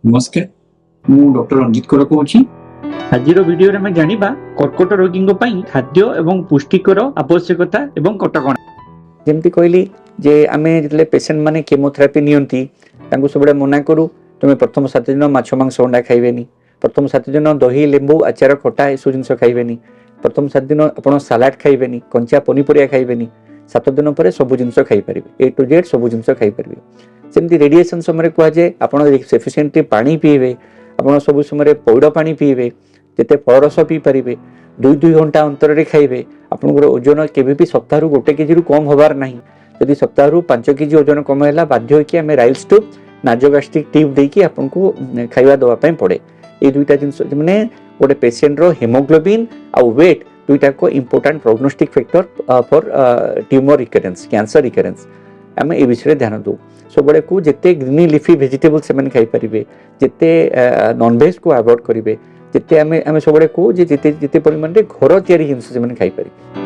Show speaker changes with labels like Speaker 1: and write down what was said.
Speaker 1: नमस्कार मु डॉक्टर रंजित कर कहूँ।
Speaker 2: आज वीडियो में जानिबा कर्कट रोगी खाद्य एवं पुष्टिकर आवश्यकता एवं कटकणा
Speaker 3: जमती कहली जे आमे जितले पेशेंट माने केमोथेरापी नियंती तांको सबडे मना करू तुमे प्रथम 7 दिन माछ मांस अंडा खाइबेनी, प्रथम 7 दिन दही लेंबू आचार खटा एसु जिनस खाइबेनी, प्रथम 7 दिन आपण सलाड खाइबेनी, कंचा पनीपरिया खाइबेनी, 7 दिन पर सब जिनस खाइ परिबे, ए टू जेड सब जिनस खाइ परिबे। सेमती रेडिएशन समय कुआ जे आपण सफिशिएंटली पानी पीबे, आपण सब समय पौड़ पानी पीबे, जेते फलरस पी पारे, 2-2 घंटा अंतर खाइबे। आपन ओजन केबे भी सप्ताह 1 केजी कम होबार नहीं। यदि सप्ताह 5 केजी ओजन कम है बाध्य कि आम राइल्स टू नाजोगास्ट्रिक ट्यूब देकी आपन को खाइबा दवा पड़े। ये दुईटा जिनस माने गोटे पेशेंट रो हेमोग्लोबिन आ वेट दुईटा को important prognostic factor for tumour recurrence, cancer recurrence. आम ए विषय ध्यान दो सब को जिते ग्रीन लिफी वेजिटेबल से खाई पारे, जिते नॉनवेज को अवॉइड करेंगे, जिते आम सब को जिते परिमाण घर तैयारी जिनस खाई पारे।